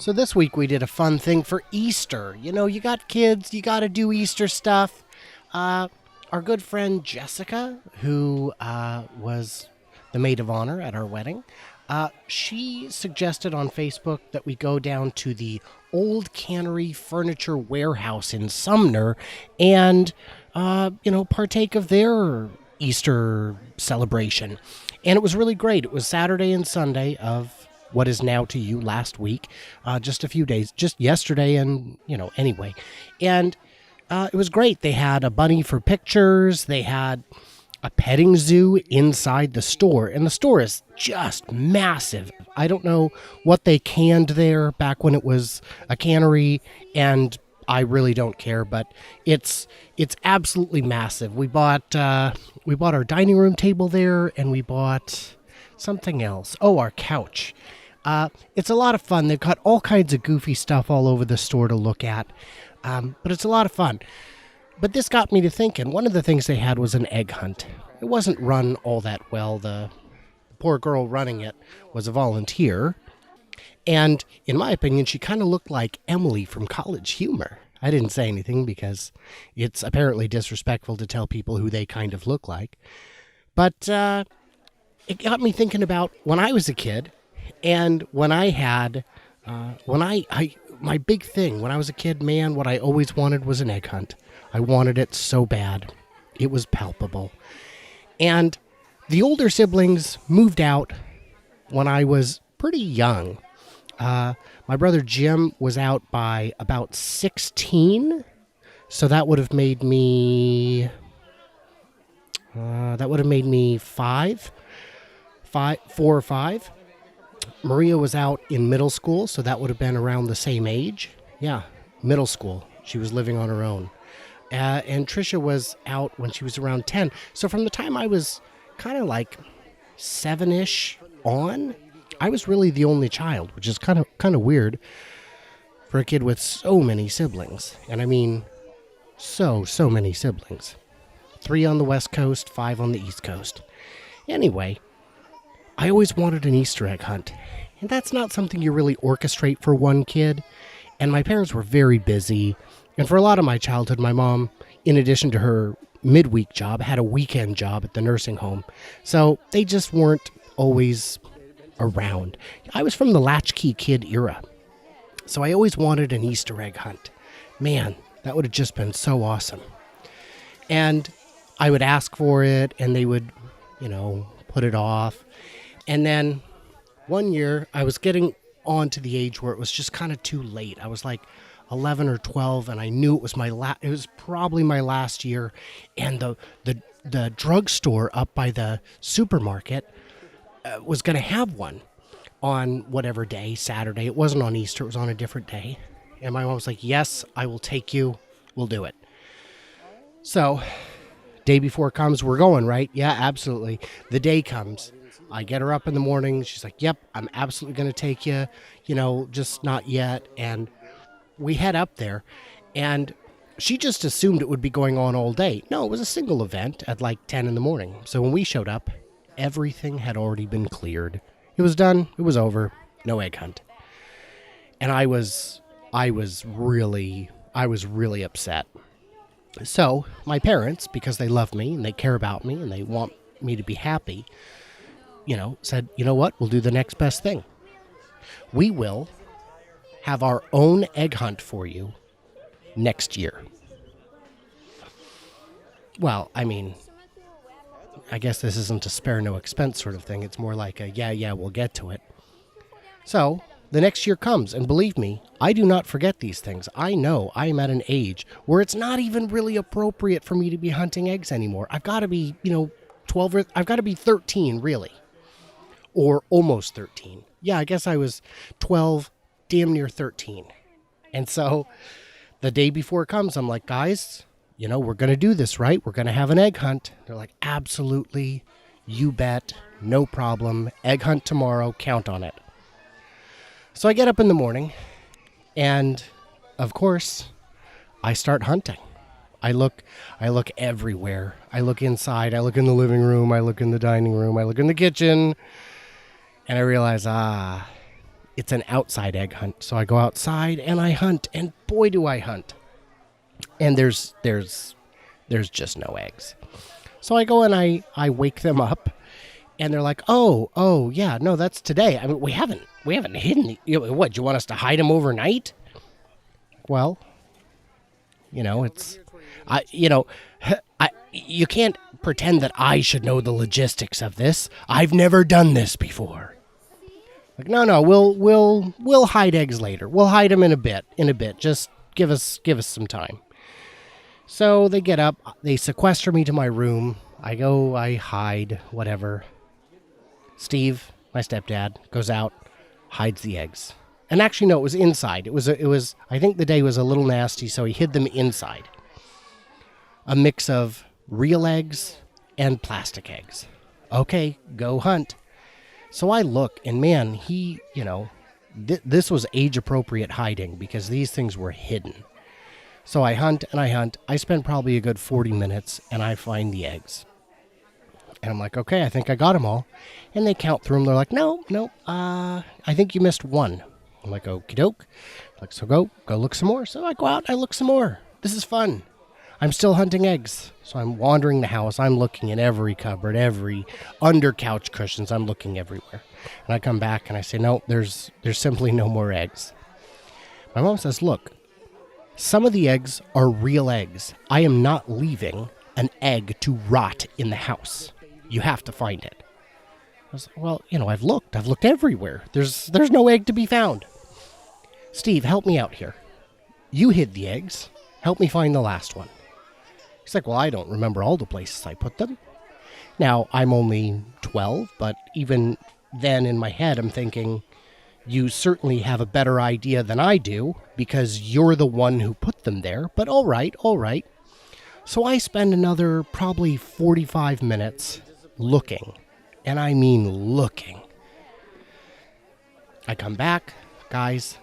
So this week we did a fun thing for Easter. You know, you got kids, you got to do Easter stuff. Our good friend Jessica, who was the maid of honor at our wedding, she suggested on Facebook that we go down to the Old Cannery Furniture Warehouse in Sumner and, partake of their Easter celebration. And it was really great. It was Saturday and Sunday of what is now to you last week, just a few days, just yesterday and, anyway. And it was great. They had a bunny for pictures. They had a petting zoo inside the store. And the store is just massive. I don't know what they canned there back when it was a cannery, and I really don't care, but it's absolutely massive. We bought our dining room table there, and we bought something else. Oh, our couch. It's a lot of fun. They've got all kinds of goofy stuff all over the store to look at, but it's a lot of fun. But this got me to thinking. One of the things they had was an egg hunt. It wasn't run all that well. The poor girl running it was a volunteer. And in my opinion, she kind of looked like Emily from College Humor. I didn't say anything because it's apparently disrespectful to tell people who they kind of look like. But it got me thinking about when I was a kid and when I had, my big thing when I was a kid, man, what I always wanted was an egg hunt. I wanted it so bad. It was palpable. And the older siblings moved out when I was pretty young. My brother Jim was out by about 16, so that would have made me 4 or 5. Maria was out in middle school, so that would have been around the same age. Yeah, middle school. She was living on her own. And Trisha was out when she was around 10. So from the time I was kind of like 7-ish on, I was really the only child, which is kind of weird for a kid with so many siblings. And I mean, so many siblings. 3 on the West Coast, 5 on the East Coast. Anyway, I always wanted an Easter egg hunt. And that's not something you really orchestrate for one kid. And my parents were very busy. And for a lot of my childhood, my mom, in addition to her midweek job, had a weekend job at the nursing home. So they just weren't always around. I was from the latchkey kid era. So I always wanted an Easter egg hunt. Man, that would have just been so awesome. And I would ask for it, and they would, put it off. And then one year, I was getting on to the age where it was just kind of too late. I was like 11 or 12, and I knew it was it was probably my last year. And the drugstore up by the supermarket was going to have one on whatever day, Saturday. It wasn't on Easter. It was on a different day. And my mom was like, yes, I will take you. We'll do it. So day before comes, we're going, right? Yeah, absolutely. The day comes. I get her up in the morning. She's like, yep, I'm absolutely going to take you, just not yet. And we head up there, and she just assumed it would be going on all day. No, it was a single event at like 10 in the morning. So when we showed up, everything had already been cleared. It was done. It was over. No egg hunt. And I was really upset. So my parents, because they love me and they care about me and they want me to be happy, said, you know what? We'll do the next best thing. We will have our own egg hunt for you next year. Well, I mean, I guess this isn't a spare no expense sort of thing. It's more like a, yeah, we'll get to it. So the next year comes, and believe me, I do not forget these things. I know I am at an age where it's not even really appropriate for me to be hunting eggs anymore. I've got to be, 12 or I've got to be 13, really. Or almost 13. Yeah, I guess I was 12, damn near 13. And so the day before it comes, I'm like, guys, we're going to do this, right? We're going to have an egg hunt. They're like, absolutely. You bet. No problem. Egg hunt tomorrow. Count on it. So I get up in the morning, and of course, I start hunting. I look everywhere. I look inside. I look in the living room. I look in the dining room. I look in the kitchen. And I realize, it's an outside egg hunt. So I go outside and I hunt, and boy do I hunt. And there's just no eggs. So I go and I wake them up, and they're like, oh yeah, no, that's today. I mean, we haven't hidden. What, do you want us to hide them overnight? Well, it's, you can't pretend that I should know the logistics of this. I've never done this before. Like, no, we'll hide eggs later. We'll hide them in a bit. Just give us some time. So they get up, they sequester me to my room. I go, I hide, whatever. Steve, my stepdad, goes out, hides the eggs. And actually, no, it was inside. It was. I think the day was a little nasty, so he hid them inside. A mix of real eggs and plastic eggs. Okay, go hunt. So I look, and man, this was age-appropriate hiding because these things were hidden. So I hunt and I hunt. I spend probably a good 40 minutes, and I find the eggs. And I'm like, okay, I think I got them all. And they count through them. They're like, no, I think you missed one. I'm like, okie doke. Like, so go look some more. So I go out, I look some more. This is fun. I'm still hunting eggs. So I'm wandering the house. I'm looking in every cupboard, every under couch cushions. I'm looking everywhere. And I come back and I say, no, there's simply no more eggs. My mom says, look, some of the eggs are real eggs. I am not leaving an egg to rot in the house. You have to find it. I was like, well, I've looked everywhere. There's no egg to be found. Steve, help me out here. You hid the eggs. Help me find the last one. He's like, well, I don't remember all the places I put them. Now, I'm only 12, but even then in my head, I'm thinking, you certainly have a better idea than I do because you're the one who put them there. But all right. So I spend another probably 45 minutes looking. And I mean looking. I come back. Guys,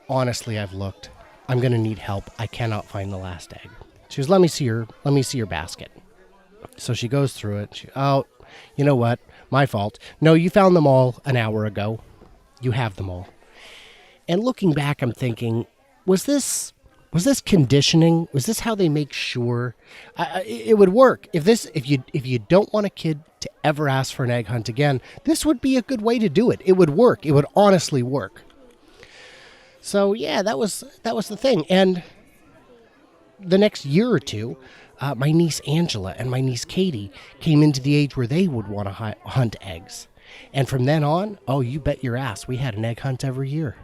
honestly, I've looked. I'm going to need help. I cannot find the last egg. She goes, let me see your basket. So she goes through it. Oh, you know what? My fault. No, you found them all an hour ago. You have them all. And looking back, I'm thinking, was this conditioning? Was this how they make sure it would work? If you don't want a kid to ever ask for an egg hunt again, this would be a good way to do it. It would work. It would honestly work. So yeah, that was the thing. And the next year or two, my niece Angela and my niece Katie came into the age where they would want to hunt eggs. And from then on, oh, you bet your ass, we had an egg hunt every year.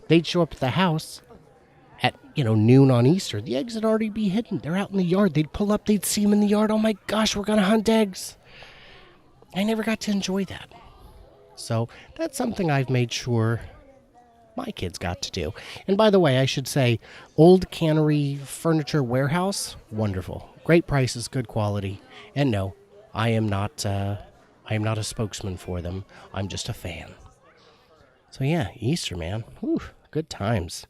They'd show up at the house at, noon on Easter. The eggs would already be hidden. They're out in the yard. They'd pull up. They'd see them in the yard. Oh, my gosh, we're going to hunt eggs. I never got to enjoy that. So that's something I've made sure my kids got to do. And by the way, I should say, Old Cannery Furniture Warehouse, wonderful. Great prices, good quality. And no, I am not a spokesman for them. I'm just a fan. So yeah, Easter, man. Whew, good times.